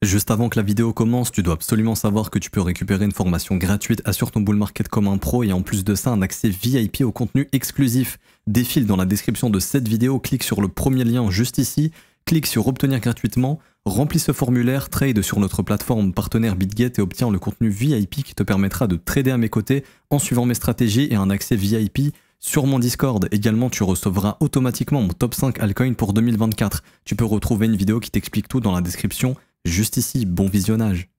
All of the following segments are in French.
Juste avant que la vidéo commence, tu dois absolument savoir que tu peux récupérer une formation gratuite Assure ton bull market comme un pro et en plus de ça un accès VIP au contenu exclusif. Défile dans la description de cette vidéo, clique sur le premier lien juste ici, clique sur obtenir gratuitement, remplis ce formulaire, trade sur notre plateforme partenaire BitGet et obtiens le contenu VIP qui te permettra de trader à mes côtés en suivant mes stratégies et un accès VIP sur mon Discord. Également, tu recevras automatiquement mon top 5 altcoins pour 2024. Tu peux retrouver une vidéo qui t'explique tout dans la description. Juste ici, bon visionnage.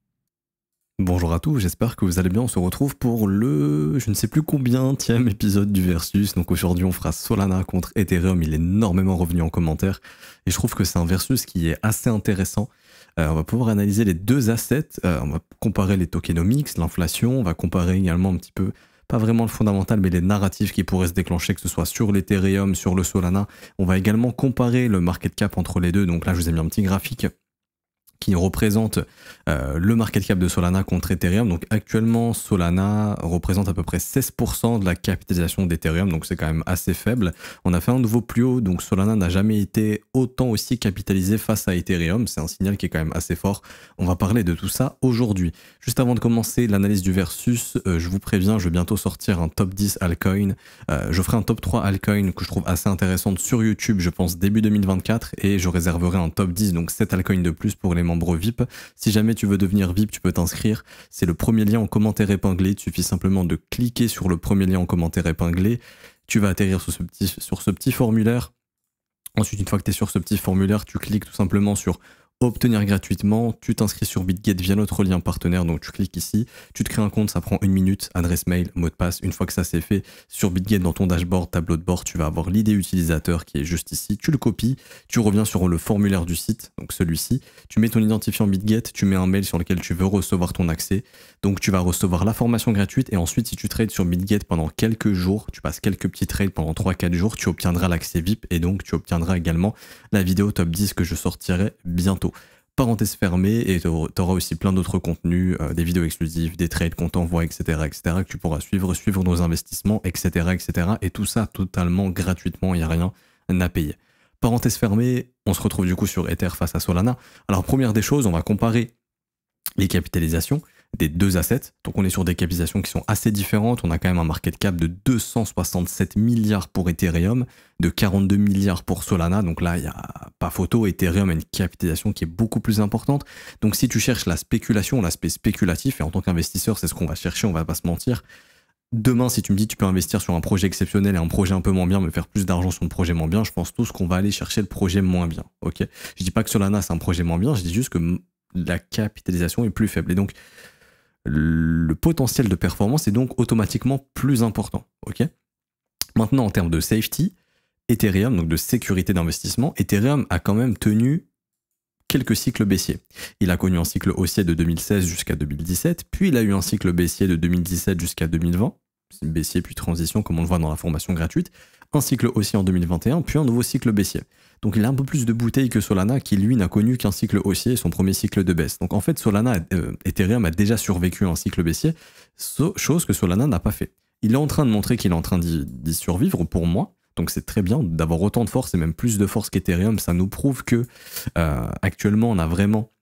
Bonjour à tous, j'espère que vous allez bien. On se retrouve pour le je ne sais plus combienième épisode du Versus. Donc aujourd'hui on fera Solana contre Ethereum, il est énormément revenu en commentaire. Et je trouve que c'est un Versus qui est assez intéressant. On va pouvoir analyser les deux assets, on va comparer les tokenomics, l'inflation, on va comparer également un petit peu, pas vraiment le fondamental, mais les narratifs qui pourraient se déclencher, que ce soit sur l'Ethereum, sur le Solana. On va également comparer le market cap entre les deux. Donc là je vous ai mis un petit graphique qui représente le market cap de Solana contre Ethereum. Donc actuellement, Solana représente à peu près 16% de la capitalisation d'Ethereum, donc c'est quand même assez faible. On a fait un nouveau plus haut, donc Solana n'a jamais été autant aussi capitalisé face à Ethereum. C'est un signal qui est quand même assez fort. On va parler de tout ça aujourd'hui. Juste avant de commencer l'analyse du versus, je vous préviens, je vais bientôt sortir un top 10 altcoin. Je ferai un top 3 altcoin que je trouve assez intéressante sur YouTube, je pense début 2024, et je réserverai un top 10, donc 7 altcoins de plus pour les membres VIP. Si jamais tu veux devenir VIP, tu peux t'inscrire. C'est le premier lien en commentaire épinglé. Il suffit simplement de cliquer sur le premier lien en commentaire épinglé. Tu vas atterrir sur ce petit formulaire. Ensuite, une fois que tu es sur ce petit formulaire, tu cliques tout simplement sur obtenir gratuitement, tu t'inscris sur BitGet via notre lien partenaire, donc tu cliques ici, tu te crées un compte, ça prend 1 minute, adresse mail, mot de passe. Une fois que ça c'est fait, sur BitGet dans ton dashboard, tableau de bord, tu vas avoir l'ID utilisateur qui est juste ici, tu le copies, tu reviens sur le formulaire du site, donc celui-ci, tu mets ton identifiant BitGet, tu mets un mail sur lequel tu veux recevoir ton accès, donc tu vas recevoir la formation gratuite et ensuite si tu trades sur BitGet pendant quelques jours, tu passes quelques petits trades pendant 3-4 jours, tu obtiendras l'accès VIP et donc tu obtiendras également la vidéo top 10 que je sortirai bientôt. Parenthèse fermée, et tu auras aussi plein d'autres contenus, des vidéos exclusives, des trades qu'on t'envoie, etc., que tu pourras suivre nos investissements, etc., et tout ça totalement gratuitement, il n'y a rien à payer. Parenthèse fermée, on se retrouve du coup sur Ether face à Solana. Alors première des choses, on va comparer les capitalisations des deux assets. Donc on est sur des capitalisations qui sont assez différentes. On a quand même un market cap de 267 milliards pour Ethereum, de 42 milliards pour Solana. Donc là, il n'y a pas photo. Ethereum a une capitalisation qui est beaucoup plus importante. Donc si tu cherches la spéculation, l'aspect spéculatif, et en tant qu'investisseur, c'est ce qu'on va chercher, on va pas se mentir. Demain, si tu me dis tu peux investir sur un projet exceptionnel et un projet un peu moins bien, me faire plus d'argent sur le projet moins bien, je pense tous qu'on va aller chercher le projet moins bien. Ok, je dis pas que Solana c'est un projet moins bien, je dis juste que la capitalisation est plus faible. Et donc, le potentiel de performance est donc automatiquement plus important. Ok. Maintenant, en termes de safety, Ethereum, donc de sécurité d'investissement, Ethereum a quand même tenu quelques cycles baissiers. Il a connu un cycle haussier de 2016 jusqu'à 2017, puis il a eu un cycle baissier de 2017 jusqu'à 2020, baissier puis transition comme on le voit dans la formation gratuite, un cycle haussier en 2021, puis un nouveau cycle baissier. Donc il a un peu plus de bouteilles que Solana qui lui n'a connu qu'un cycle haussier et son premier cycle de baisse. Donc en fait Ethereum a déjà survécu à un cycle baissier, chose que Solana n'a pas fait. Il est en train de montrer qu'il est en train d'y survivre pour moi. Donc c'est très bien d'avoir autant de force et même plus de force qu'Ethereum. Ça nous prouve que actuellement on a vraiment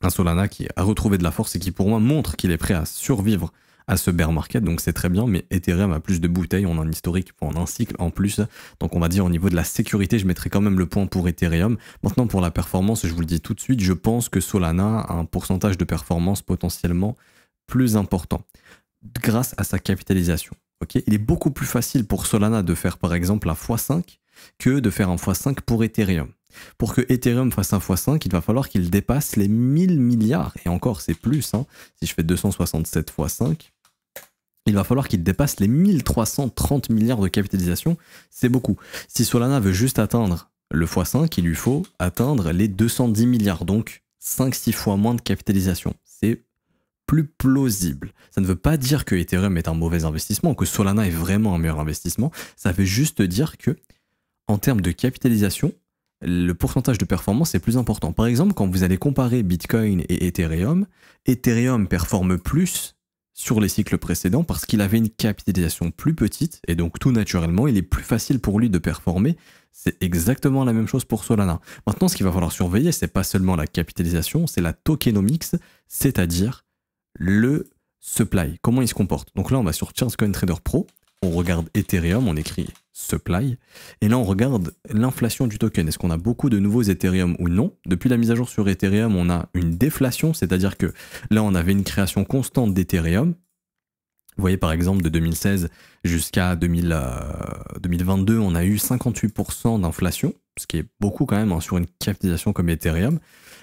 un Solana qui a retrouvé de la force et qui pour moi montre qu'il est prêt à survivre à ce bear market, donc c'est très bien, mais Ethereum a plus de bouteilles, on a un historique pendant un cycle en plus, donc on va dire au niveau de la sécurité, je mettrai quand même le point pour Ethereum. Maintenant pour la performance, je vous le dis tout de suite, je pense que Solana a un pourcentage de performance potentiellement plus important, grâce à sa capitalisation. Okay, il est beaucoup plus facile pour Solana de faire par exemple un x5 que de faire un x5 pour Ethereum. Pour que Ethereum fasse un x5, il va falloir qu'il dépasse les 1000 milliards, et encore c'est plus, hein. Si je fais 267 x 5, il va falloir qu'il dépasse les 1330 milliards de capitalisation, c'est beaucoup. Si Solana veut juste atteindre le x5, il lui faut atteindre les 210 milliards, donc 5-6 fois moins de capitalisation. C'est plus plausible. Ça ne veut pas dire que Ethereum est un mauvais investissement, ou que Solana est vraiment un meilleur investissement, ça veut juste dire que, en termes de capitalisation, le pourcentage de performance est plus important. Par exemple, quand vous allez comparer Bitcoin et Ethereum, Ethereum performe plus sur les cycles précédents parce qu'il avait une capitalisation plus petite et donc tout naturellement, il est plus facile pour lui de performer C'est exactement la même chose pour Solana. Maintenant, ce qu'il va falloir surveiller, c'est pas seulement la capitalisation, c'est la tokenomics, c'est-à-dire le supply, comment il se comporte. Donc là, on va sur ChanceCoinTrader Pro, on regarde Ethereum, on écrit supply, et là on regarde l'inflation du token. Est-ce qu'on a beaucoup de nouveaux Ethereum ou non? Depuis la mise à jour sur Ethereum, on a une déflation, c'est-à-dire que là on avait une création constante d'Ethereum. Vous voyez par exemple de 2016 jusqu'à 2022, on a eu 58% d'inflation, ce qui est beaucoup quand même hein, sur une capitalisation comme Ethereum.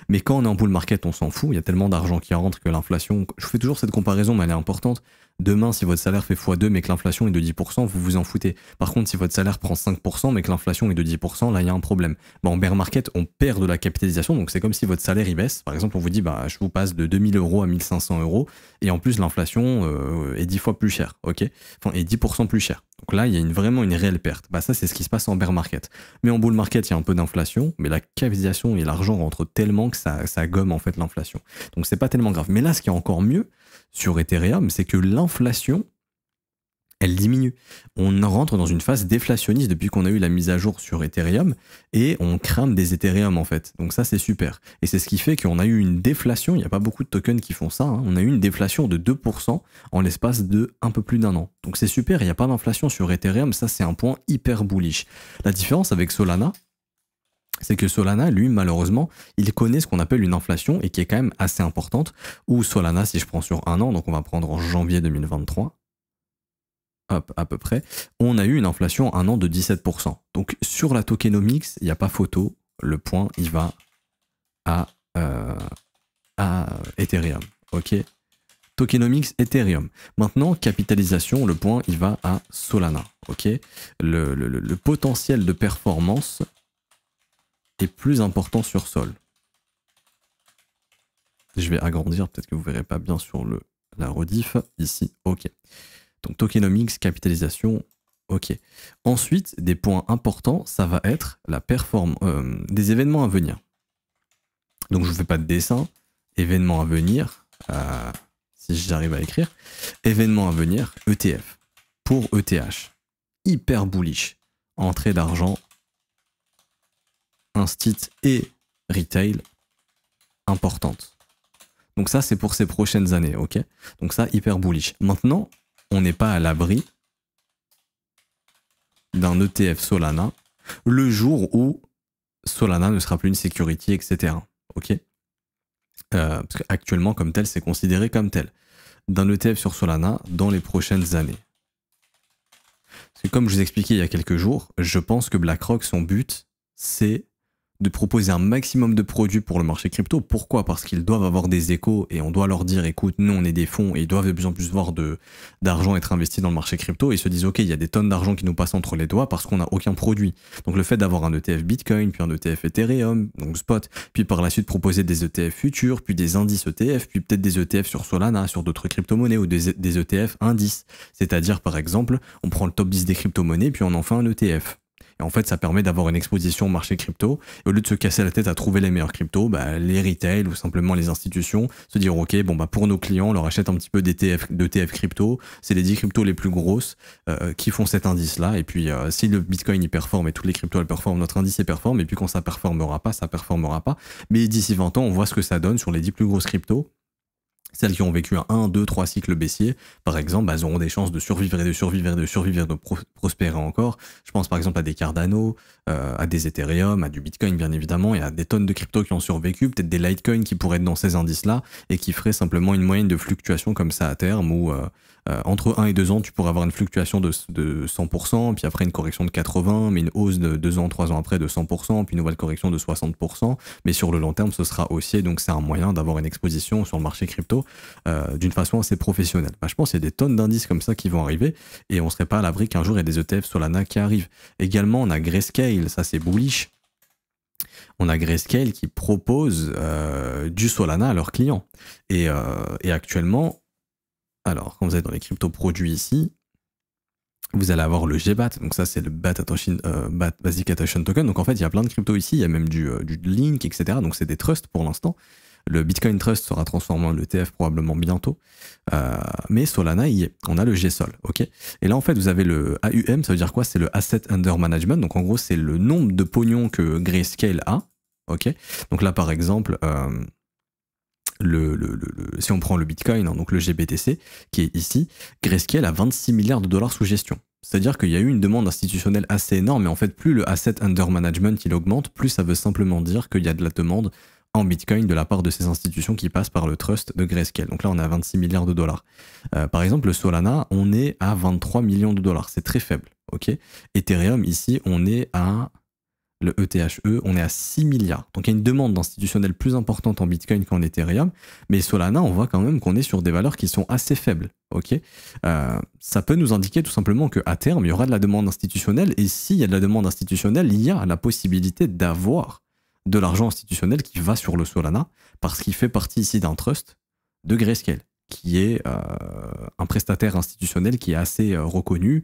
Mais quand on est en bull market, on s'en fout, il y a tellement d'argent qui rentre que l'inflation... Je fais toujours cette comparaison, mais elle est importante. Demain, si votre salaire fait x2 mais que l'inflation est de 10%, vous vous en foutez. Par contre, si votre salaire prend 5% mais que l'inflation est de 10%, là, il y a un problème. Bah, en bear market, on perd de la capitalisation, donc c'est comme si votre salaire y baisse. Par exemple, on vous dit, bah, je vous passe de 2000 € à 1500 €, et en plus, l'inflation est 10 fois plus chère, ok? Enfin, est 10% plus chère. Donc là, il y a vraiment une réelle perte. Bah, ça, c'est ce qui se passe en bear market. Mais en bull market, il y a un peu d'inflation, mais la capitalisation et l'argent rentrent tellement que ça gomme en fait l'inflation. Donc c'est pas tellement grave. Mais là, ce qui est encore mieux sur Ethereum, c'est que l'inflation, elle diminue. On rentre dans une phase déflationniste depuis qu'on a eu la mise à jour sur Ethereum et on crame des Ethereum en fait. Donc ça, c'est super. Et c'est ce qui fait qu'on a eu une déflation. Il n'y a pas beaucoup de tokens qui font ça. Hein. On a eu une déflation de 2% en l'espace de un peu plus d'un an. Donc c'est super. Il n'y a pas d'inflation sur Ethereum. Ça, c'est un point hyper bullish. La différence avec Solana, c'est que Solana, lui, malheureusement, il connaît ce qu'on appelle une inflation et qui est quand même assez importante. Ou Solana, si je prends sur un an, donc on va prendre en janvier 2023, hop, à peu près, on a eu une inflation un an de 17%. Donc sur la tokenomics, il n'y a pas photo, le point, il va à Ethereum, ok? Tokenomics Ethereum. Maintenant, capitalisation, le point, il va à Solana, ok? Le potentiel de performance est plus important sur Sol. Je vais agrandir, peut-être que vous ne verrez pas bien sur la rediff, ici, ok. Donc tokenomics, capitalisation, ok. Ensuite, des points importants, ça va être la des événements à venir. Donc je ne fais pas de dessin, événements à venir, si j'arrive à écrire, événements à venir, ETF, pour ETH, hyper bullish, entrée d'argent, instit et retail importante. Donc ça, c'est pour ces prochaines années, ok? Donc ça, hyper bullish. Maintenant, on n'est pas à l'abri d'un ETF Solana le jour où Solana ne sera plus une security, etc. Ok? Parce qu'actuellement, comme tel, c'est considéré comme tel. D'un ETF sur Solana dans les prochaines années. Parce que comme je vous expliquais il y a quelques jours, je pense que BlackRock, son but, c'est de proposer un maximum de produits pour le marché crypto. Pourquoi? Parce qu'ils doivent avoir des échos et on doit leur dire, écoute, nous on est des fonds et ils doivent de plus en plus voir d'argent être investi dans le marché crypto et ils se disent, ok, il y a des tonnes d'argent qui nous passent entre les doigts parce qu'on n'a aucun produit. Donc le fait d'avoir un ETF Bitcoin, puis un ETF Ethereum, donc spot, puis par la suite proposer des ETF futurs, puis des indices ETF, puis peut-être des ETF sur Solana, sur d'autres crypto-monnaies ou des ETF indices. C'est-à-dire, par exemple, on prend le top 10 des crypto-monnaies, puis on en fait un ETF. Et en fait, ça permet d'avoir une exposition au marché crypto. Et au lieu de se casser la tête à trouver les meilleurs cryptos, bah, les retail ou simplement les institutions se dire, ok, bon, bah, pour nos clients, on leur achète un petit peu d'ETF crypto. C'est les 10 cryptos les plus grosses qui font cet indice-là. Et puis, si le Bitcoin il performe et toutes les cryptos elles performent, notre indice il performe. Et puis, quand ça performera pas, ça performera pas. Mais d'ici 20 ans, on voit ce que ça donne sur les 10 plus grosses cryptos. Celles qui ont vécu un 1, 2, 3 cycles baissiers, par exemple, bah, elles auront des chances de survivre et de survivre et de survivre et de prospérer encore. Je pense par exemple à des Cardano, à des Ethereum, à du Bitcoin bien évidemment, et à des tonnes de cryptos qui ont survécu, peut-être des Litecoin qui pourraient être dans ces indices-là et qui feraient simplement une moyenne de fluctuation comme ça à terme où entre 1 et 2 ans, tu pourrais avoir une fluctuation de 100%, puis après une correction de 80%, mais une hausse de 2 ans, 3 ans après de 100%, puis une nouvelle correction de 60%. Mais sur le long terme, ce sera haussier, donc c'est un moyen d'avoir une exposition sur le marché crypto d'une façon assez professionnelle. Bah, je pense qu'il y a des tonnes d'indices comme ça qui vont arriver, et on ne serait pas à l'abri qu'un jour il y ait des ETF Solana qui arrivent. Également, on a Grayscale, ça c'est bullish. On a Grayscale qui propose du Solana à leurs clients. Et actuellement, alors, quand vous êtes dans les crypto-produits ici, vous allez avoir le GBAT, donc ça c'est le Basic Attention Token. Donc en fait, il y a plein de cryptos ici, il y a même du Link, etc. Donc c'est des trusts pour l'instant. Le Bitcoin Trust sera transformé en ETF probablement bientôt. Mais Solana y est. On a le GSOL, ok. Et là, en fait, vous avez le AUM, ça veut dire quoi? C'est le Asset Under Management. Donc, en gros, c'est le nombre de pognon que Grayscale a, ok. Donc là, par exemple, si on prend le Bitcoin, hein, donc le GBTC, qui est ici, Grayscale a 26 milliards de dollars sous gestion. C'est-à-dire qu'il y a eu une demande institutionnelle assez énorme, mais en fait, plus le asset under management il augmente, plus ça veut simplement dire qu'il y a de la demande en Bitcoin de la part de ces institutions qui passent par le trust de Grayscale. Donc là, on est à 26 milliards de dollars. Par exemple, le Solana, on est à 23 millions de dollars. C'est très faible, ok. Ethereum, ici, on est à... Le ETHE, on est à 6 milliards. Donc il y a une demande institutionnelle plus importante en Bitcoin qu'en Ethereum, mais Solana, on voit quand même qu'on est sur des valeurs qui sont assez faibles. Ok, ça peut nous indiquer tout simplement qu'à terme, il y aura de la demande institutionnelle, et s'il y a de la demande institutionnelle, il y a la possibilité d'avoir de l'argent institutionnel qui va sur le Solana, parce qu'il fait partie ici d'un trust de Grayscale, qui est un prestataire institutionnel qui est assez reconnu.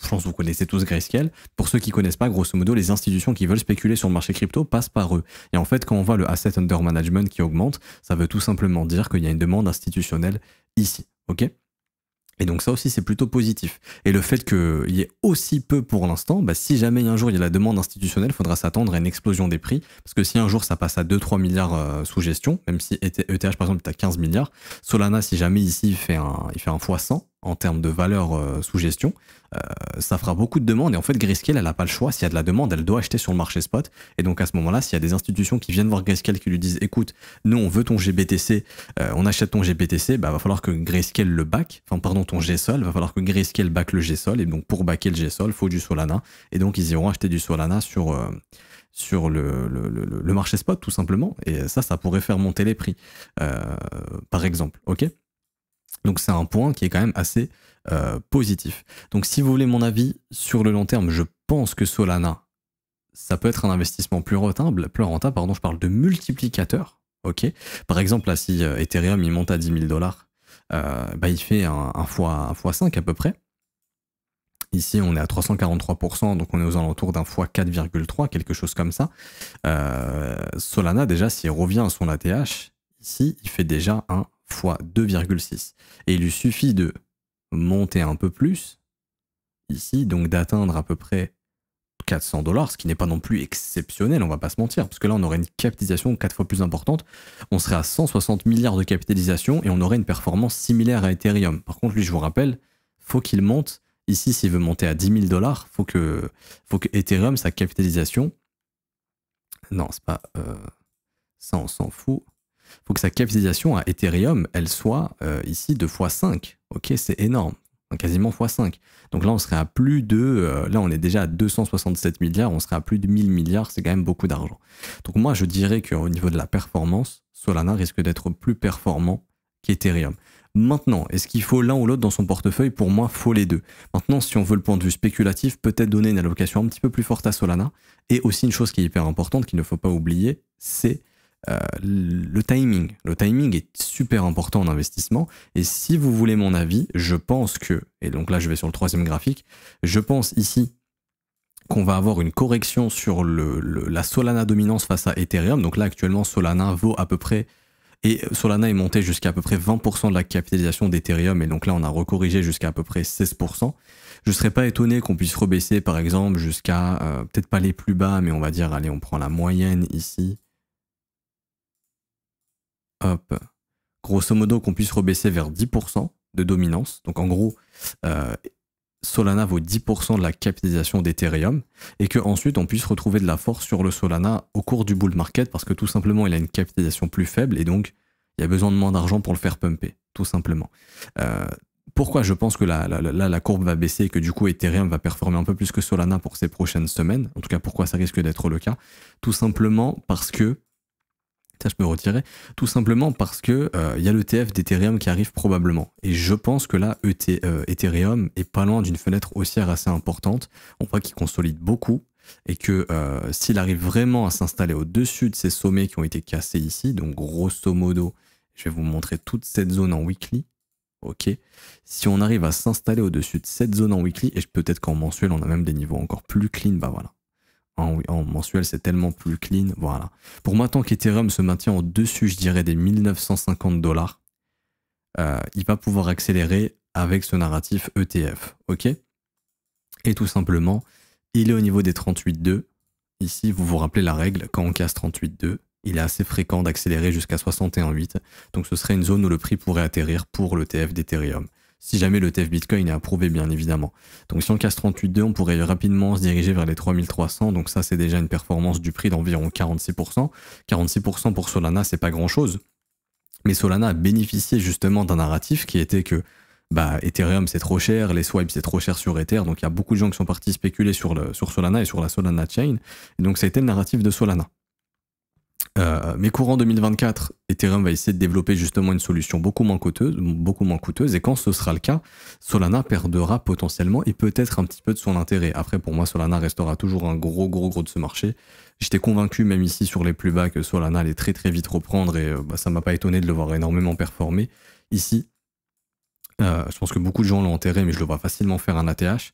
Je pense que vous connaissez tous Grayscale. Pour ceux qui ne connaissent pas, grosso modo, les institutions qui veulent spéculer sur le marché crypto passent par eux. Et en fait, quand on voit le asset under management qui augmente, ça veut tout simplement dire qu'il y a une demande institutionnelle ici. Ok ? Et donc ça aussi, c'est plutôt positif. Et le fait qu'il y ait aussi peu pour l'instant, bah, si jamais un jour il y a la demande institutionnelle, il faudra s'attendre à une explosion des prix. Parce que si un jour ça passe à 2-3 milliards sous gestion, même si ETH par exemple est à 15 milliards, Solana, si jamais ici il fait un x100 en termes de valeur sous gestion, ça fera beaucoup de demandes. Et en fait, Grayscale, elle n'a pas le choix. S'il y a de la demande, elle doit acheter sur le marché spot. Et donc à ce moment-là, s'il y a des institutions qui viennent voir Grayscale qui lui disent écoute, nous on veut ton GBTC, on achète ton GBTC, bah va falloir que Grayscale le back, enfin pardon, ton GSOL, va falloir que Grayscale back le GSOL. Et donc pour backer le GSOL, il faut du Solana. Et donc ils iront acheter du Solana sur le marché spot tout simplement. Et ça pourrait faire monter les prix, par exemple. Ok ? Donc c'est un point qui est quand même assez positif. Donc si vous voulez mon avis sur le long terme, je pense que Solana, ça peut être un investissement plus rentable, pardon, je parle de multiplicateur. Ok. Par exemple, là, si Ethereum il monte à 10 000 dollars, bah, il fait un x5 à peu près. Ici, on est à 343%, donc on est aux alentours d'un x4,3, quelque chose comme ça. Solana, déjà, s'il revient à son ATH, ici, il fait déjà un x2,6. Et il lui suffit de monter un peu plus, ici, donc d'atteindre à peu près 400 dollars, ce qui n'est pas non plus exceptionnel, on va pas se mentir, parce que là, on aurait une capitalisation 4 fois plus importante. On serait à 160 milliards de capitalisation et on aurait une performance similaire à Ethereum. Par contre, lui, je vous rappelle, faut qu'il monte. Ici, s'il veut monter à 10 000 dollars, faut que Ethereum, sa capitalisation... Non, c'est pas... ça, on s'en fout. Faut que sa capitalisation à Ethereum, elle soit ici de x5. Ok, c'est énorme. Quasiment x5. Donc là, on serait à plus de... là, on est déjà à 267 milliards, on serait à plus de 1000 milliards, c'est quand même beaucoup d'argent. Donc moi, je dirais qu'au niveau de la performance, Solana risque d'être plus performant qu'Ethereum. Maintenant, est-ce qu'il faut l'un ou l'autre dans son portefeuille? Pour moi, il faut les deux. Maintenant, si on veut le point de vue spéculatif, peut-être donner une allocation un petit peu plus forte à Solana. Et aussi une chose qui est hyper importante, qu'il ne faut pas oublier, c'est le timing. Le timing est super important en investissement. Et si vous voulez mon avis, je pense que, et donc là je vais sur le troisième graphique, je pense ici qu'on va avoir une correction sur la Solana dominance face à Ethereum. Donc là actuellement Solana vaut à peu près, et Solana est monté jusqu'à à peu près 20% de la capitalisation d'Ethereum, et donc là on a recorrigé jusqu'à à peu près 16%. Je ne serais pas étonné qu'on puisse rebaisser par exemple jusqu'à, peut-être pas les plus bas, mais on va dire, allez, on prend la moyenne ici. Hop, grosso modo qu'on puisse rebaisser vers 10% de dominance. Donc en gros, Solana vaut 10% de la capitalisation d'Ethereum et qu'ensuite on puisse retrouver de la force sur le Solana au cours du bull market parce que tout simplement il a une capitalisation plus faible et donc il y a besoin de moins d'argent pour le faire pumper, tout simplement. Pourquoi je pense que la courbe va baisser et que du coup Ethereum va performer un peu plus que Solana pour ces prochaines semaines? En tout cas, pourquoi ça risque d'être le cas? Tout simplement parce que ça, je peux retirer. Tout simplement parce que y a l'ETF d'Ethereum qui arrive probablement. Et je pense que là, Ethereum est pas loin d'une fenêtre haussière assez importante. On voit qu'il consolide beaucoup et que s'il arrive vraiment à s'installer au-dessus de ces sommets qui ont été cassés ici, donc grosso modo, je vais vous montrer toute cette zone en weekly. Ok. Si on arrive à s'installer au-dessus de cette zone en weekly, et peut-être qu'en mensuel, on a même des niveaux encore plus clean, bah voilà. En mensuel, c'est tellement plus clean. Voilà. Pour moi, tant qu'Ethereum se maintient au-dessus, je dirais, des 1950 $, il va pouvoir accélérer avec ce narratif ETF. Ok? Et tout simplement, il est au niveau des 38,2. Ici, vous vous rappelez la règle, quand on casse 38,2, il est assez fréquent d'accélérer jusqu'à 61,8. Donc ce serait une zone où le prix pourrait atterrir pour l'ETF d'Ethereum. Si jamais l'ETF Bitcoin est approuvé, bien évidemment. Donc si on casse 38,2, on pourrait rapidement se diriger vers les 3300. Donc ça, c'est déjà une performance du prix d'environ 46%. 46% pour Solana, c'est pas grand-chose. Mais Solana a bénéficié justement d'un narratif qui était que Ethereum c'est trop cher, les swipes c'est trop cher sur Ether, donc il y a beaucoup de gens qui sont partis spéculer sur Solana et sur la Solana Chain, et donc ça a été le narratif de Solana. Mais courant 2024, Ethereum va essayer de développer justement une solution beaucoup moins coûteuse, et quand ce sera le cas, Solana perdra potentiellement et peut-être un petit peu de son intérêt. Après, pour moi, Solana restera toujours un gros de ce marché. J'étais convaincu, même ici sur les plus bas, que Solana allait très vite reprendre, et ça m'a pas étonné de le voir énormément performer. Ici, je pense que beaucoup de gens l'ont enterré, mais je le vois facilement faire un ATH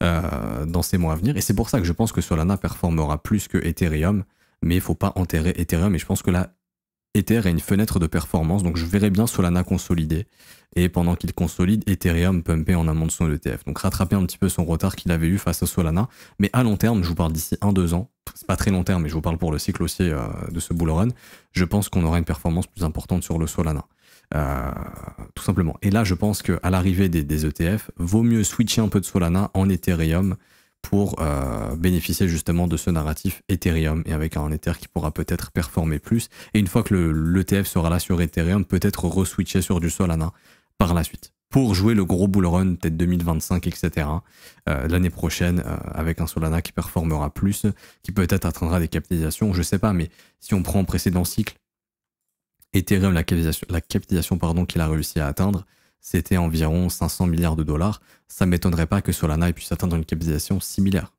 dans ces mois à venir, et c'est pour ça que je pense que Solana performera plus que Ethereum. Mais il ne faut pas enterrer Ethereum, et je pense que là, Ether a une fenêtre de performance, donc je verrais bien Solana consolider, et pendant qu'il consolide, Ethereum pumper en amont de son ETF. Donc rattraper un petit peu son retard qu'il avait eu face à Solana, mais à long terme, je vous parle d'ici 1-2 ans, c'est pas très long terme, mais je vous parle pour le cycle haussier de ce bull run, je pense qu'on aura une performance plus importante sur le Solana. Tout simplement. Et là, je pense qu'à l'arrivée des ETF, vaut mieux switcher un peu de Solana en Ethereum, pour bénéficier justement de ce narratif Ethereum, et avec un Ether qui pourra peut-être performer plus. Et une fois que l'ETF sera là sur Ethereum, peut-être re-switcher sur du Solana par la suite, pour jouer le gros bull run, peut-être 2025, etc. L'année prochaine, avec un Solana qui performera plus, qui peut-être atteindra des capitalisations, je sais pas, mais si on prend en précédent cycle, Ethereum, la capitalisation qu'il a réussi à atteindre, c'était environ 500 milliards de dollars. Ça ne m'étonnerait pas que Solana puisse atteindre une capitalisation similaire.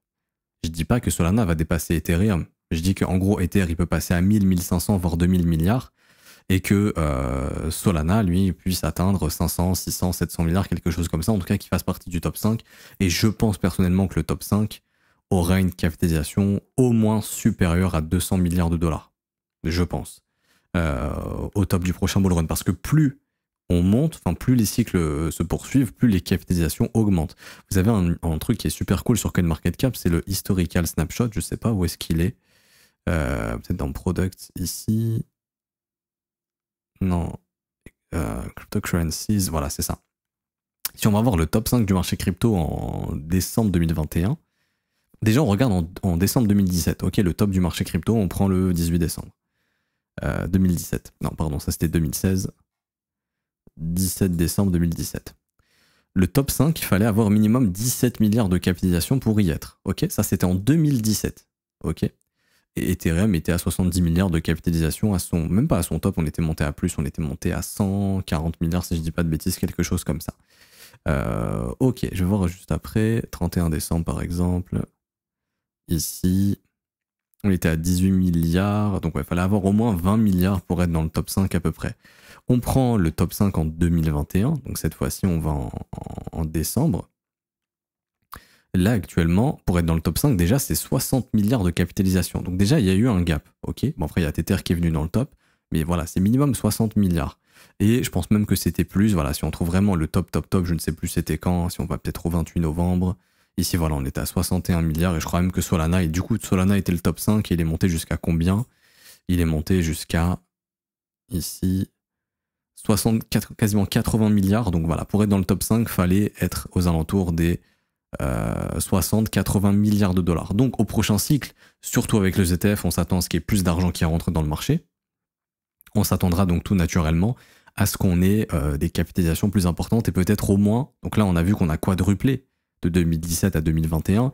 Je ne dis pas que Solana va dépasser Ethereum. Je dis qu'en gros, Ether, il peut passer à 1000, 1500, voire 2000 milliards, et que Solana, lui, puisse atteindre 500, 600, 700 milliards, quelque chose comme ça, en tout cas qu'il fasse partie du top 5. Et je pense personnellement que le top 5 aura une capitalisation au moins supérieure à 200 milliards de dollars. Je pense. Au top du prochain bull run. Parce que plus on monte, plus les cycles se poursuivent, plus les capitalisations augmentent. Vous avez un truc qui est super cool sur CoinMarketCap, c'est le Historical Snapshot, je sais pas où est-ce qu'il est. Peut-être dans Product ici. Non. Cryptocurrencies, voilà, c'est ça. Si on va voir le top 5 du marché crypto en décembre 2021, déjà on regarde en décembre 2017. Ok, le top du marché crypto, on prend le 18 décembre 2017. Non, pardon, ça c'était 2016. 17 décembre 2017. Le top 5, il fallait avoir minimum 17 milliards de capitalisation pour y être. Ok, ça c'était en 2017. Ok. Et Ethereum était à 70 milliards de capitalisation, même pas à son top, on était monté à plus, on était monté à 140 milliards si je dis pas de bêtises, quelque chose comme ça. Ok, je vais voir juste après, 31 décembre par exemple. Ici, on était à 18 milliards, donc il fallait avoir au moins 20 milliards pour être dans le top 5 à peu près. On prend le top 5 en 2021, donc cette fois-ci on va en décembre. Là actuellement, pour être dans le top 5, déjà c'est 60 milliards de capitalisation. Donc déjà il y a eu un gap, ok. Bon après il y a Tether qui est venu dans le top, mais voilà, c'est minimum 60 milliards. Et je pense même que c'était plus, voilà, si on trouve vraiment le top, je ne sais plus c'était quand, si on va peut-être au 28 novembre. Ici voilà, on était à 61 milliards et je crois même que Solana, et du coup Solana était le top 5 et il est monté jusqu'à combien? Il est monté jusqu'à, ici, quasiment 80 milliards. Donc voilà, pour être dans le top 5, fallait être aux alentours des 60-80 milliards de dollars. Donc au prochain cycle, surtout avec les ETF, on s'attend à ce qu'il y ait plus d'argent qui rentre dans le marché. On s'attendra donc tout naturellement à ce qu'on ait des capitalisations plus importantes et peut-être au moins, donc là on a vu qu'on a quadruplé de 2017 à 2021.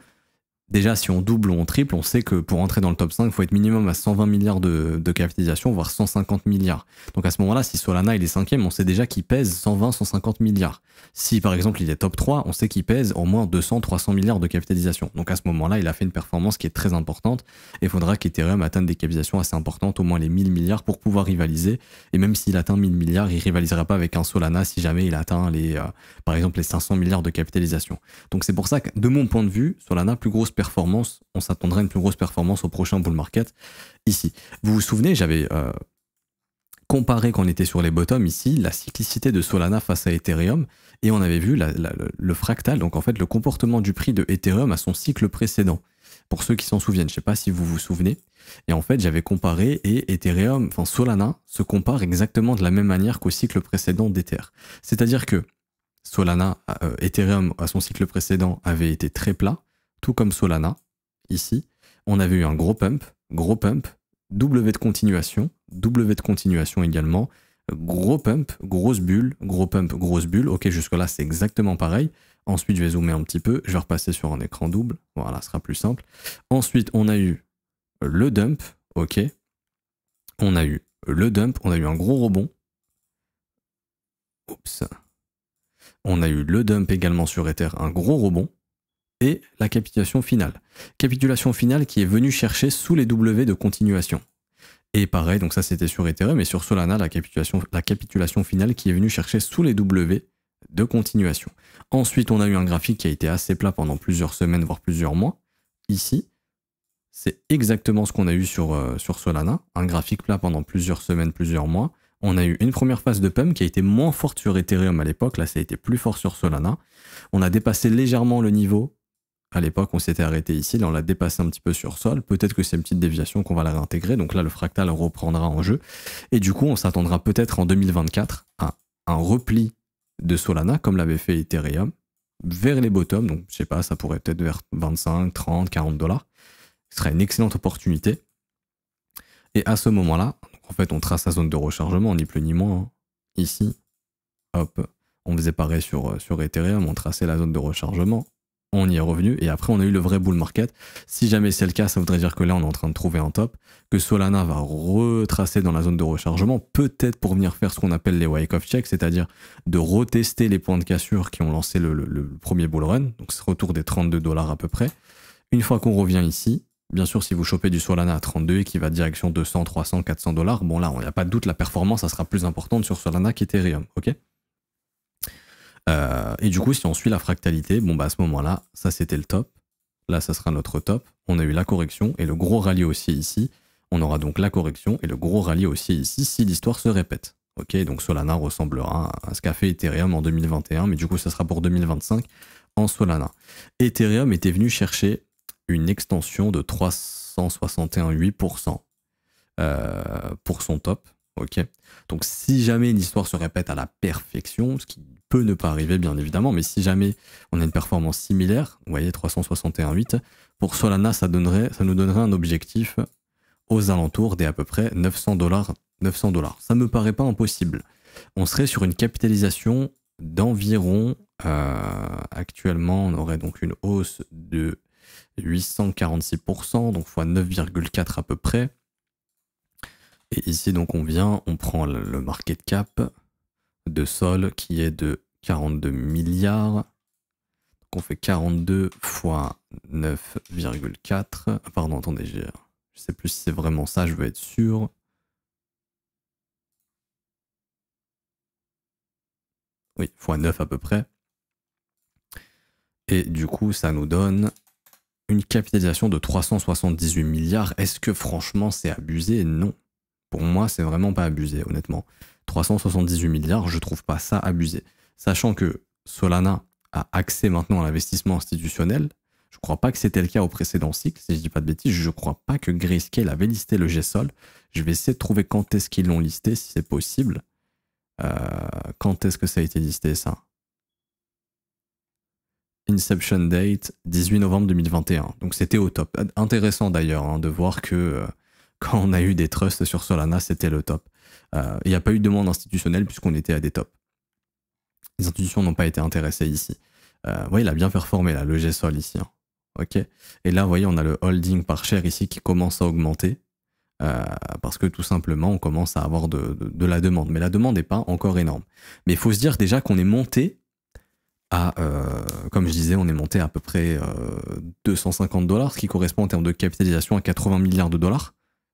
Déjà, si on double ou on triple, on sait que pour entrer dans le top 5, il faut être minimum à 120 milliards de capitalisation, voire 150 milliards. Donc à ce moment-là, si Solana il est 5e, on sait déjà qu'il pèse 120-150 milliards. Si par exemple il est top 3, on sait qu'il pèse au moins 200-300 milliards de capitalisation. Donc à ce moment-là, il a fait une performance qui est très importante et il faudra qu'Ethereum atteigne des capitalisations assez importantes, au moins les 1000 milliards pour pouvoir rivaliser. Et même s'il atteint 1000 milliards, il rivalisera pas avec un Solana si jamais il atteint par exemple les 500 milliards de capitalisation. Donc c'est pour ça que de mon point de vue, Solana, plus grosse performance, on s'attendrait à une plus grosse performance au prochain bull market ici. Vous vous souvenez, j'avais comparé quand on était sur les bottoms ici, la cyclicité de Solana face à Ethereum, et on avait vu le fractal, donc en fait le comportement du prix de Ethereum à son cycle précédent. Pour ceux qui s'en souviennent, je ne sais pas si vous vous souvenez. Et en fait, j'avais comparé et Ethereum, enfin Solana, se compare exactement de la même manière qu'au cycle précédent d'Ether. C'est-à-dire que Solana, Ethereum à son cycle précédent avait été très plat, tout comme Solana, ici. On avait eu un gros pump, W de continuation également, gros pump, grosse bulle, gros pump, grosse bulle. Ok, jusque-là, c'est exactement pareil. Ensuite, je vais zoomer un petit peu, je vais repasser sur un écran double, voilà, ce sera plus simple. Ensuite, on a eu le dump, ok. On a eu le dump, on a eu un gros rebond. Oups. On a eu le dump également sur Ether, un gros rebond. Et la capitulation finale. Capitulation finale qui est venue chercher sous les W de continuation. Et pareil, donc ça c'était sur Ethereum, et sur Solana, la capitulation finale qui est venue chercher sous les W de continuation. Ensuite, on a eu un graphique qui a été assez plat pendant plusieurs semaines, voire plusieurs mois. Ici, c'est exactement ce qu'on a eu sur Solana. Un graphique plat pendant plusieurs semaines, plusieurs mois. On a eu une première phase de pump qui a été moins forte sur Ethereum à l'époque. Là, ça a été plus fort sur Solana. On a dépassé légèrement le niveau. À l'époque, on s'était arrêté ici. Là, on l'a dépassé un petit peu sur Sol. Peut-être que c'est une petite déviation qu'on va la réintégrer. Donc là, le fractal reprendra en jeu. Et du coup, on s'attendra peut-être en 2024 à un repli de Solana, comme l'avait fait Ethereum, vers les bottoms. Donc, je sais pas, ça pourrait peut-être vers 25, 30, 40 $. Ce serait une excellente opportunité. Et à ce moment-là, en fait, on trace la zone de rechargement, ni plus ni moins. Hein. Ici, hop, on faisait pareil sur Ethereum, on traçait la zone de rechargement. On y est revenu et après on a eu le vrai bull market. Si jamais c'est le cas, ça voudrait dire que là on est en train de trouver un top, que Solana va retracer dans la zone de rechargement, peut-être pour venir faire ce qu'on appelle les wake-off checks, c'est-à-dire de retester les points de cassure qui ont lancé le premier bull run, donc c'est retour des 32 $ à peu près. Une fois qu'on revient ici, bien sûr si vous chopez du Solana à 32 et qui va direction 200, 300, 400 $, bon là il n'y a pas de doute, la performance ça sera plus importante sur Solana qu'Ethereum, ok. Et du coup, si on suit la fractalité, bon bah à ce moment-là, ça c'était le top. Là, ça sera notre top. On a eu la correction et le gros rallye aussi ici. On aura donc la correction et le gros rallye aussi ici si l'histoire se répète. Ok, donc Solana ressemblera à ce qu'a fait Ethereum en 2021, mais du coup, ça sera pour 2025 en Solana. Ethereum était venu chercher une extension de 361,8% pour son top. Ok, donc si jamais l'histoire se répète à la perfection, ce qui peut ne pas arriver bien évidemment, mais si jamais on a une performance similaire, vous voyez 361,8, pour Solana ça nous donnerait un objectif aux alentours des à peu près 900 $. Ça me paraît pas impossible. On serait sur une capitalisation d'environ, actuellement on aurait donc une hausse de 846%, donc fois 9,4 à peu près. Et ici, donc, on prend le market cap de Sol qui est de 42 milliards. Donc, on fait 42 fois 9,4. Pardon, attendez, je sais plus si c'est vraiment ça, je veux être sûr. Oui, fois 9 à peu près. Et du coup, ça nous donne une capitalisation de 378 milliards. Est-ce que franchement, c'est abusé? Non. Pour moi, c'est vraiment pas abusé, honnêtement. 378 milliards, je trouve pas ça abusé. Sachant que Solana a accès maintenant à l'investissement institutionnel. Je crois pas que c'était le cas au précédent cycle, si je dis pas de bêtises. Je crois pas que Grayscale avait listé le GSOL. Je vais essayer de trouver quand est-ce qu'ils l'ont listé, si c'est possible. Quand est-ce que ça a été listé, ça? Inception date, 18 novembre 2021. Donc c'était au top. Intéressant d'ailleurs hein, de voir que... quand on a eu des trusts sur Solana, c'était le top. Il n'y a pas eu de demande institutionnelle puisqu'on était à des tops. Les institutions n'ont pas été intéressées ici. Ouais, il a bien performé là, le GSOL ici. Hein. Ok. Et là, vous voyez, on a le holding par share ici qui commence à augmenter. Parce que tout simplement, on commence à avoir de la demande. Mais la demande n'est pas encore énorme. Mais il faut se dire déjà qu'on est monté à, comme je disais, on est monté à peu près 250 $, ce qui correspond en termes de capitalisation à 80 milliards $.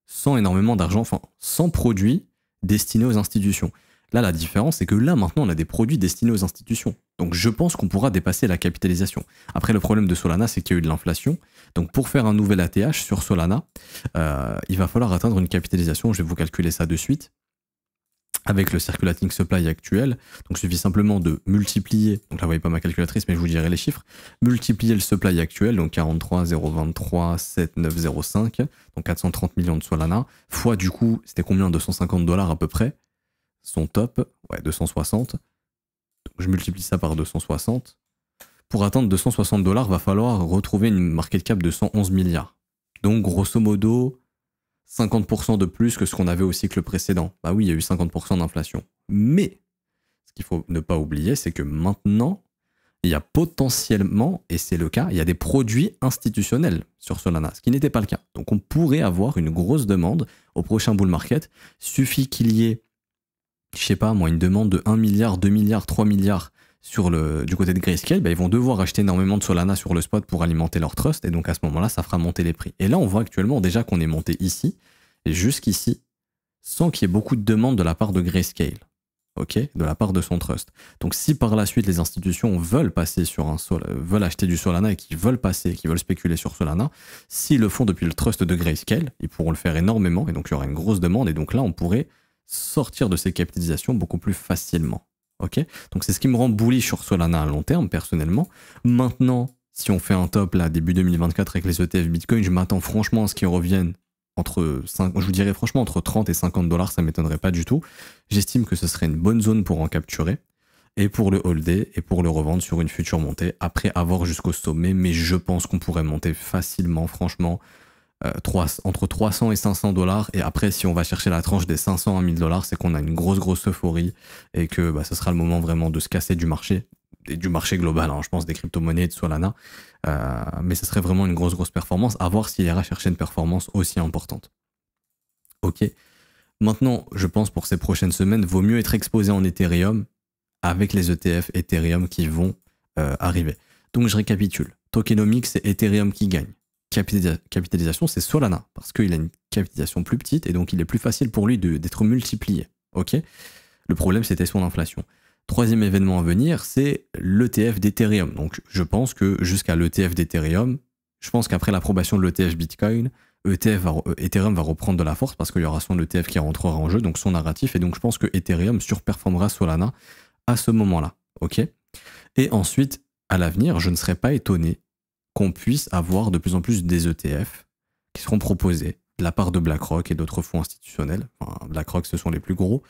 Sans énormément d'argent, enfin sans produits destinés aux institutions. Là, la différence, c'est que là, maintenant, on a des produits destinés aux institutions. Donc, je pense qu'on pourra dépasser la capitalisation. Après, le problème de Solana, c'est qu'il y a eu de l'inflation. Donc, pour faire un nouvel ATH sur Solana, il va falloir atteindre une capitalisation. Je vais vous calculer ça de suite. Avec le circulating supply actuel, donc il suffit simplement de multiplier, donc là vous voyez pas ma calculatrice mais je vous dirai les chiffres, multiplier le supply actuel, donc 43 023 7905, donc 430 millions de Solana, fois du coup, c'était combien, 250 $ à peu près, son top, ouais 260, donc je multiplie ça par 260, pour atteindre 260 $, va falloir retrouver une market cap de 111 milliards, donc grosso modo, 50% de plus que ce qu'on avait au cycle précédent. Bah oui, il y a eu 50% d'inflation. Mais, ce qu'il faut ne pas oublier, c'est que maintenant, il y a potentiellement, et c'est le cas, il y a des produits institutionnels sur Solana, ce qui n'était pas le cas. Donc on pourrait avoir une grosse demande au prochain bull market. Suffit qu'il y ait, je sais pas moi, une demande de 1 milliard, 2 milliards, 3 milliards du côté de Grayscale, bah, ils vont devoir acheter énormément de Solana sur le spot pour alimenter leur trust, et donc à ce moment-là, ça fera monter les prix. Et là, on voit actuellement déjà qu'on est monté ici, et jusqu'ici, sans qu'il y ait beaucoup de demandes de la part de Grayscale, ok, de la part de son trust. Donc si par la suite, les institutions veulent passer sur veulent acheter du Solana et qu'ils veulent passer, qu'ils veulent spéculer sur Solana, s'ils le font depuis le trust de Grayscale, ils pourront le faire énormément, et donc il y aura une grosse demande, et donc là, on pourrait sortir de ces capitalisations beaucoup plus facilement. Ok, donc c'est ce qui me rend bullish sur Solana à long terme, personnellement. Maintenant, si on fait un top là, début 2024 avec les ETF Bitcoin, je m'attends franchement à ce qu'ils reviennent entre 5, je vous dirais franchement entre 30 et 50 $, ça m'étonnerait pas du tout. J'estime que ce serait une bonne zone pour en capturer, et pour le holder, et pour le revendre sur une future montée, après avoir jusqu'au sommet, mais je pense qu'on pourrait monter facilement, franchement, entre 300 et 500 $, et après si on va chercher la tranche des 500 à 1000 $, c'est qu'on a une grosse euphorie et que bah, ce sera le moment vraiment de se casser du marché, et du marché global, hein, je pense des crypto-monnaies et de Solana, mais ce serait vraiment une grosse performance, à voir s'il ira chercher une performance aussi importante. Ok, maintenant je pense pour ces prochaines semaines, vaut mieux être exposé en Ethereum avec les ETF Ethereum qui vont arriver. Donc je récapitule, tokenomics c'est Ethereum qui gagne. Capitalisation, c'est Solana, parce qu'il a une capitalisation plus petite et donc il est plus facile pour lui d'être multiplié. Ok, le problème, c'était son inflation. Troisième événement à venir, c'est l'ETF d'Ethereum. Donc je pense que jusqu'à l'ETF d'Ethereum, je pense qu'après l'approbation de l'ETF Bitcoin, Ethereum va reprendre de la force parce qu'il y aura son ETF qui rentrera en jeu, donc son narratif, et donc je pense que Ethereum surperformera Solana à ce moment-là. Ok, et ensuite, à l'avenir, je ne serais pas étonné qu'on puisse avoir de plus en plus des ETF qui seront proposés de la part de BlackRock et d'autres fonds institutionnels. Enfin, BlackRock, ce sont les plus gros.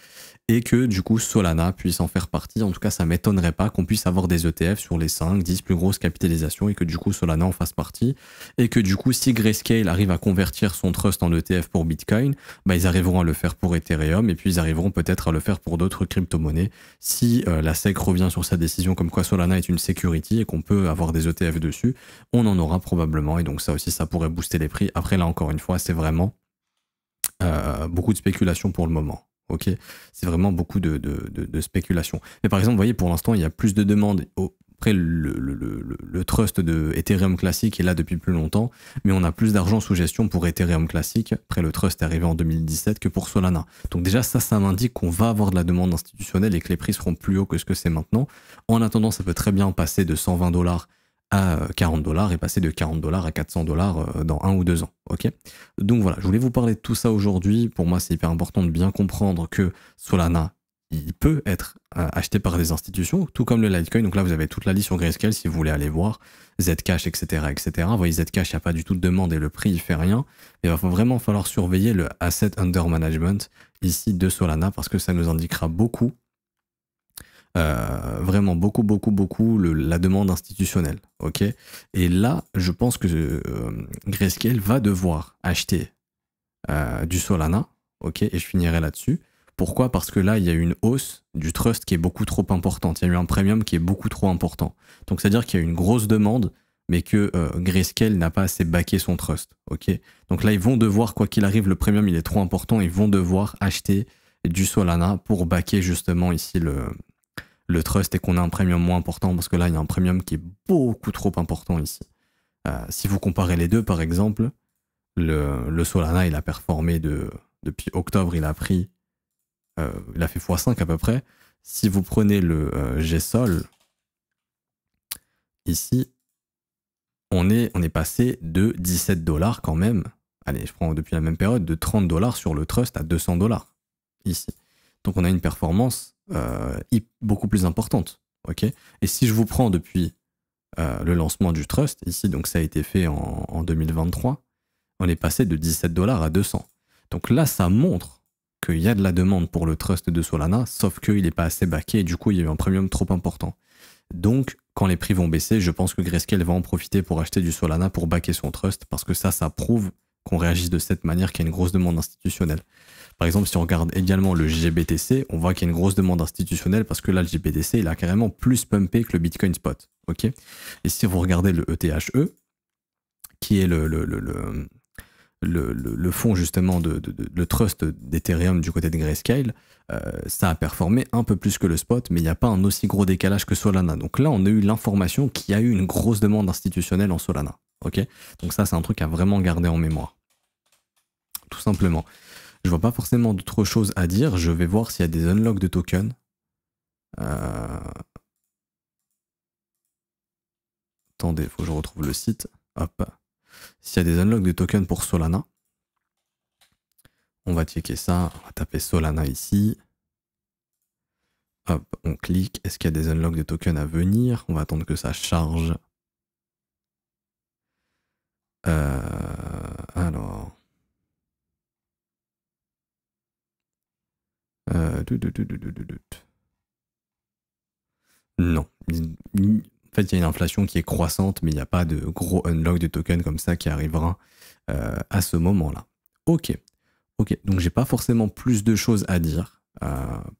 Et que du coup, Solana puisse en faire partie. En tout cas, ça ne m'étonnerait pas qu'on puisse avoir des ETF sur les 5, 10 plus grosses capitalisations et que du coup, Solana en fasse partie. Et que du coup, si Grayscale arrive à convertir son trust en ETF pour Bitcoin, bah, ils arriveront à le faire pour Ethereum et puis ils arriveront peut-être à le faire pour d'autres crypto-monnaies si la SEC revient sur sa décision comme quoi Solana est une security et qu'on peut avoir des ETF dessus, on en aura probablement. Et donc ça aussi, ça pourrait booster les prix. Après, là, encore une fois, c'est vraiment beaucoup de spéculation pour le moment. Ok, c'est vraiment beaucoup de spéculation. Mais par exemple, vous voyez, pour l'instant, il y a plus de demandes. Après, le trust de Ethereum classique est là depuis plus longtemps, mais on a plus d'argent sous gestion pour Ethereum classique. Après, le trust est arrivé en 2017 que pour Solana. Donc déjà, ça m'indique qu'on va avoir de la demande institutionnelle et que les prix seront plus hauts que ce que c'est maintenant. En attendant, ça peut très bien passer de 120 $ à 40 $ et passer de 40 $ à 400 $ dans 1 ou 2 ans. Ok, donc voilà, je voulais vous parler de tout ça aujourd'hui. Pour moi, c'est hyper important de bien comprendre que Solana, il peut être acheté par des institutions, tout comme le Litecoin. Donc là, vous avez toute la liste sur Grayscale si vous voulez aller voir. Zcash, etc. Vous voyez, Zcash, il n'y a pas du tout de demande et le prix, il fait rien. Il va vraiment falloir surveiller le Asset Under Management ici de Solana parce que ça nous indiquera beaucoup vraiment beaucoup la demande institutionnelle, ok. Et là, je pense que Grayscale va devoir acheter du Solana, ok, et je finirai là-dessus. Pourquoi? Parce que là, il y a une hausse du trust qui est beaucoup trop importante. Il y a eu un premium qui est beaucoup trop important. Donc, c'est-à-dire qu'il y a une grosse demande, mais que Grayscale n'a pas assez backé son trust, ok. Donc là, ils vont devoir, quoi qu'il arrive, le premium, il est trop important, ils vont devoir acheter du Solana pour backer justement ici le trust et qu'on a un premium moins important parce que là, il y a un premium qui est beaucoup trop important ici. Si vous comparez les deux, par exemple, le Solana, il a performé depuis octobre, il a pris il a fait x5 à peu près. Si vous prenez le GSOL, ici, on est passé de 17 $ quand même. Allez, je prends depuis la même période, de 30 $ sur le trust à 200 $ ici. Donc on a une performance beaucoup plus importante. Ok. Et si je vous prends depuis le lancement du trust, ici, donc ça a été fait en 2023, on est passé de 17 $ à 200. Donc là, ça montre qu'il y a de la demande pour le trust de Solana, sauf qu'il n'est pas assez backé et du coup, il y a eu un premium trop important. Donc, quand les prix vont baisser, je pense que Grayscale va en profiter pour acheter du Solana pour backer son trust, parce que ça prouve qu'on réagit de cette manière, qu'il y a une grosse demande institutionnelle. Par exemple, si on regarde également le GBTC, on voit qu'il y a une grosse demande institutionnelle parce que là, le GBTC, il a carrément plus pumpé que le Bitcoin Spot. Ok. Et si vous regardez le ETHE, qui est le fonds justement le trust d'Ethereum du côté de Grayscale, ça a performé un peu plus que le spot, mais il n'y a pas un aussi gros décalage que Solana. Donc là, on a eu l'information qu'il y a eu une grosse demande institutionnelle en Solana. Ok. Donc ça, c'est un truc à vraiment garder en mémoire. Tout simplement. Je vois pas forcément d'autres choses à dire. Je vais voir s'il y a des unlocks de tokens. Attendez, il faut que je retrouve le site. Hop. S'il y a des unlocks de tokens pour Solana, on va checker ça. On va taper Solana ici. Hop, on clique. Est-ce qu'il y a des unlocks de tokens à venir? On va attendre que ça charge. Alors. Non. En fait, il y a une inflation qui est croissante, mais il n'y a pas de gros unlock de tokens comme ça qui arrivera à ce moment-là. Ok. Ok. Donc, j'ai pas forcément plus de choses à dire.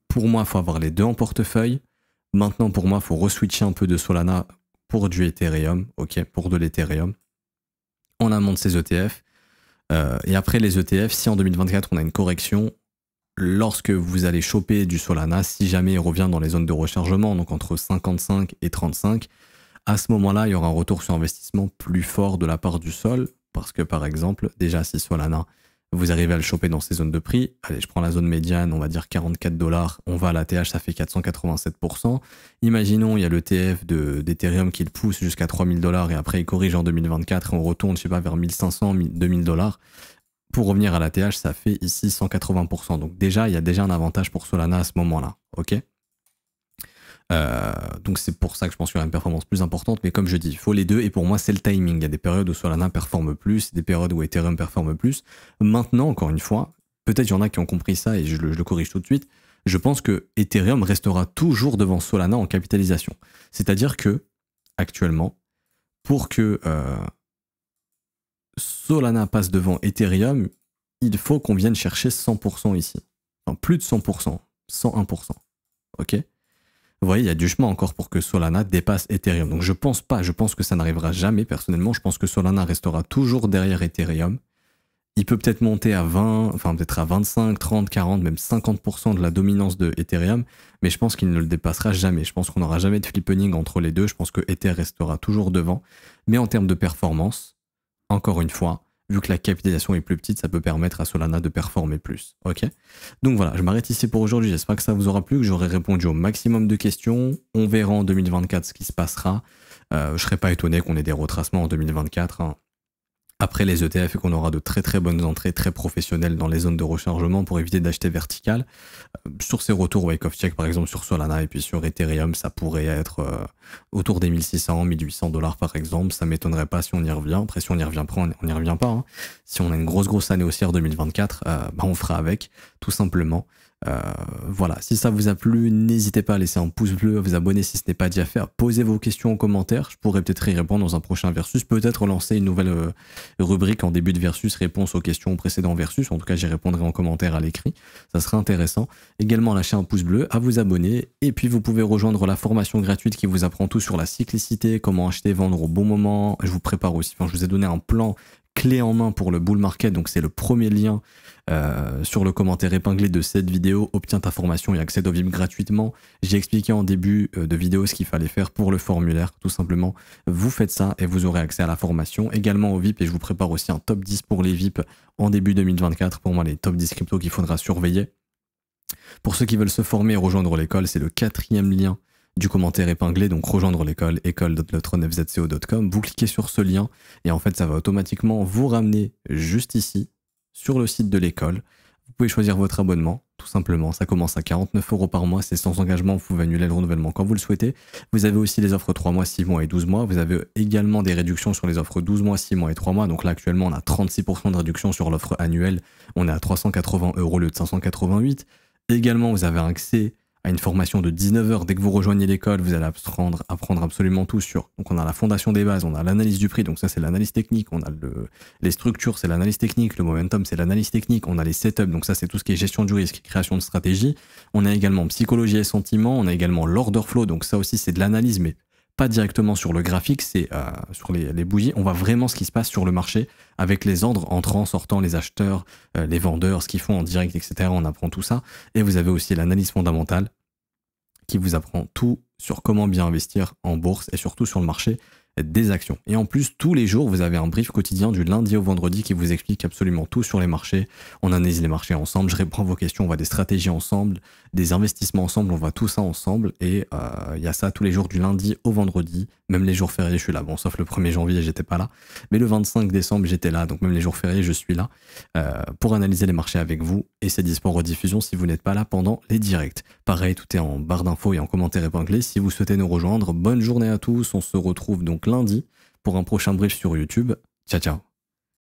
Pour moi, il faut avoir les deux en portefeuille. Maintenant, pour moi, il faut reswitcher un peu de Solana pour du Ethereum. Ok. Pour de l'Ethereum. En amont de ces ETF. Et après les ETF, si en 2024, on a une correction, lorsque vous allez choper du Solana, si jamais il revient dans les zones de rechargement, donc entre 55 et 35, à ce moment-là, il y aura un retour sur investissement plus fort de la part du sol, parce que par exemple, déjà si Solana, vous arrivez à le choper dans ces zones de prix, allez, je prends la zone médiane, on va dire 44 $, on va à la TH, ça fait 487%. Imaginons, il y a le TF d'Ethereum qui le pousse jusqu'à 3000 $ et après il corrige en 2024 et on retourne, je sais pas, vers 1500, 2000 $. Pour revenir à la TH, ça fait ici 180%. Donc déjà, il y a déjà un avantage pour Solana à ce moment-là. Ok. Donc c'est pour ça que je pense qu'il y aura une performance plus importante. Mais comme je dis, il faut les deux. Et pour moi, c'est le timing. Il y a des périodes où Solana performe plus, des périodes où Ethereum performe plus. Maintenant, encore une fois, peut-être il y en a qui ont compris ça et je le corrige tout de suite. Je pense que Ethereum restera toujours devant Solana en capitalisation. C'est-à-dire que, actuellement, pour que Solana passe devant Ethereum, il faut qu'on vienne chercher 100% ici. Enfin, plus de 100%, 101%. Ok? Vous voyez, il y a du chemin encore pour que Solana dépasse Ethereum. Donc je pense que ça n'arrivera jamais personnellement. Je pense que Solana restera toujours derrière Ethereum. Il peut peut-être monter à 20, enfin peut-être à 25, 30, 40, même 50% de la dominance de Ethereum, mais je pense qu'il ne le dépassera jamais. Je pense qu'on n'aura jamais de flippening entre les deux. Je pense que Ether restera toujours devant. Mais en termes de performance, encore une fois, vu que la capitalisation est plus petite, ça peut permettre à Solana de performer plus. Ok. Donc voilà, je m'arrête ici pour aujourd'hui. J'espère que ça vous aura plu, que j'aurai répondu au maximum de questions. On verra en 2024 ce qui se passera. Je ne serais pas étonné qu'on ait des retracements en 2024. Hein. Après les ETF et qu'on aura de très très bonnes entrées très professionnelles dans les zones de rechargement pour éviter d'acheter vertical. Sur ces retours Wake of Check par exemple sur Solana et puis sur Ethereum, ça pourrait être autour des 1600, 1800 $ par exemple. Ça m'étonnerait pas si on y revient. Après si on y revient pas, on n'y revient pas. Hein. Si on a une grosse année haussière 2024, on fera avec, tout simplement. Voilà, si ça vous a plu, n'hésitez pas à laisser un pouce bleu, à vous abonner si ce n'est pas déjà fait, posez vos questions en commentaire, je pourrais peut-être y répondre dans un prochain Versus, peut-être lancer une nouvelle rubrique en début de Versus, réponse aux questions précédents Versus, en tout cas j'y répondrai en commentaire à l'écrit, ça serait intéressant. Également lâcher un pouce bleu, à vous abonner, et puis vous pouvez rejoindre la formation gratuite qui vous apprend tout sur la cyclicité, comment acheter, vendre au bon moment, je vous prépare aussi, enfin je vous ai donné un plan clé en main pour le bull market, donc c'est le premier lien sur le commentaire épinglé de cette vidéo. Obtiens ta formation et accède au VIP gratuitement. J'ai expliqué en début de vidéo ce qu'il fallait faire pour le formulaire, tout simplement. Vous faites ça et vous aurez accès à la formation, également au VIP, et je vous prépare aussi un top 10 pour les VIP en début 2024, pour moi les top 10 crypto qu'il faudra surveiller. Pour ceux qui veulent se former et rejoindre l'école, c'est le 4e lien du commentaire épinglé, donc rejoindre l'école, école.letronfzco.com. Vous cliquez sur ce lien et en fait ça va automatiquement vous ramener juste ici, sur le site de l'école. Vous pouvez choisir votre abonnement, tout simplement. Ça commence à 49 € par mois, c'est sans engagement, vous pouvez annuler le renouvellement quand vous le souhaitez. Vous avez aussi les offres 3 mois, 6 mois et 12 mois. Vous avez également des réductions sur les offres 12 mois, 6 mois et 3 mois. Donc là actuellement on a 36% de réduction sur l'offre annuelle. On est à 380 € au lieu de 588. Également, vous avez accès à une formation de 19 heures. Dès que vous rejoignez l'école, vous allez apprendre absolument tout sur. Donc, on a la fondation des bases, on a l'analyse du prix, donc ça, c'est l'analyse technique. On a les structures, c'est l'analyse technique. Le momentum, c'est l'analyse technique. On a les setups, donc ça, c'est tout ce qui est gestion du risque, création de stratégie. On a également psychologie et sentiments. On a également l'order flow, donc ça aussi, c'est de l'analyse, mais pas directement sur le graphique, c'est sur les bougies. On voit vraiment ce qui se passe sur le marché avec les ordres entrants, sortants, les acheteurs, les vendeurs, ce qu'ils font en direct, etc. On apprend tout ça. Et vous avez aussi l'analyse fondamentale qui vous apprend tout sur comment bien investir en bourse et surtout sur le marché des actions. Et en plus, tous les jours, vous avez un brief quotidien du lundi au vendredi qui vous explique absolument tout sur les marchés. On analyse les marchés ensemble, je réponds à vos questions, on voit des stratégies ensemble, des investissements ensemble, on voit tout ça ensemble. Et il y a ça tous les jours du lundi au vendredi. Même les jours fériés, je suis là. Bon, sauf le 1er janvier, j'étais pas là. Mais le 25 décembre, j'étais là. Donc même les jours fériés, je suis là pour analyser les marchés avec vous. Et c'est dispo en rediffusion si vous n'êtes pas là pendant les directs. Pareil, tout est en barre d'infos et en commentaire épinglé. Si vous souhaitez nous rejoindre, bonne journée à tous. On se retrouve donc lundi pour un prochain brief sur YouTube. Ciao, ciao.